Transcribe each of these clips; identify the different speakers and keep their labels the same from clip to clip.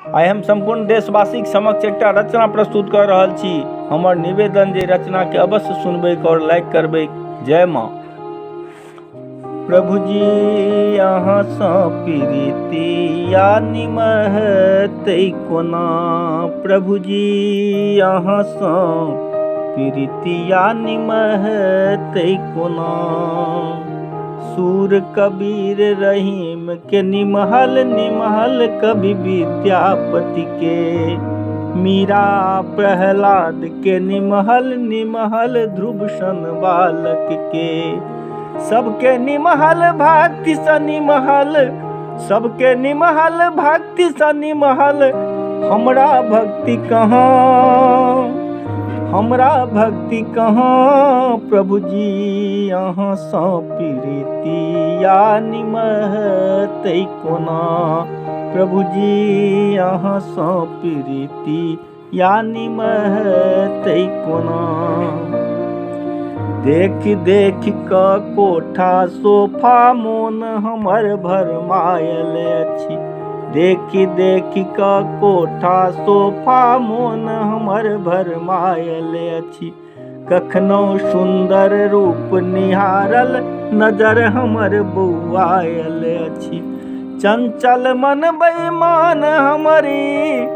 Speaker 1: आइ हम संपूर्ण देशवासी समक्ष एक रचना प्रस्तुत कर रहल छी। हमर निवेदन जे रचना के अवश्य सुनबे और लाइक करबे। जय माँ। प्रभु जी अहाँ सँ प्रीतिया निमहतै कोना, प्रभु जी अहाँ सँ प्रीतिया निमहतै कोना। सूर कबीर रहीम के निमहल निमहल कवि विद्यापति के, मीरा प्रहलाद के निमहल निमहल ध्रुव सन बालक के। सबके निमहल भक्ति स निमहल, सबके निमहल भक्ति स निमहल हमरा भक्ति कहाँ, हमरा भक्ति कहाँ। प्रभु जी अहाँ सँ प्रीतिया निमहतै कोना, प्रभु जी अहाँ सँ प्रीतिया निमहतै कोना। देख देख क कोठा सोफा मोन हमर भरमायल अछि, देख देख क कोठा सोफा मोन हमर भरमायल अछि। कखनो सुंदर रूप निहारल नजर हमर बौआयल अछि। चंचल मन बेईमान हमारी,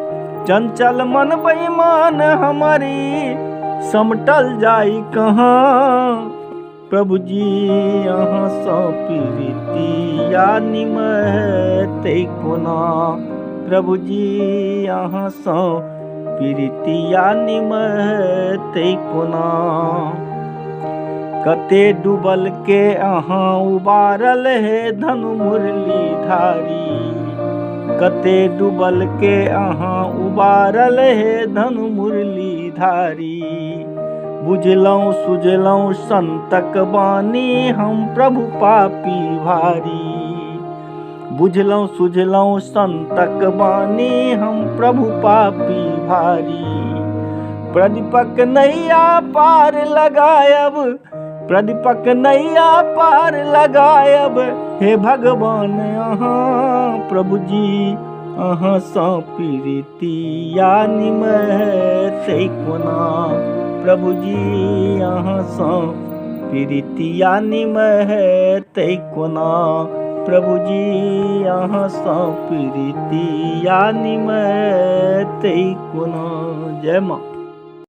Speaker 1: चंचल मन बेईमान हमारी समटल जाई कहाँ। प्रभु जी अहाँ सँ प्रीतिया निमहतै कोना, प्रभु जी अहाँ सँ प्रीतिया निमहतै कोना। कते डूबल के अहाँ उबारल हे धनु मुरलीधारी, कते डूबल के अहाँ उबारल हे धनु मुरलीधारी। बुझलहुँ सुझलहुँ संतक बानी हम प्रभु पापी भारी, बुझलहुँ सुझलहुँ संतक बानी हम प्रभु पापी भारी। प्रदीपक नैया पार लगायब, प्रदीपक नैया पार लगायब हे भगवान अहाँ। प्रभु जी अहाँ सँ प्रीतिया निमहतै कोना, प्रभु जी अहाँ सँ प्रीतिया निमहतै कोना, प्रभु जी अहाँ सँ प्रीतिया निमहतै कोना। जय माँ।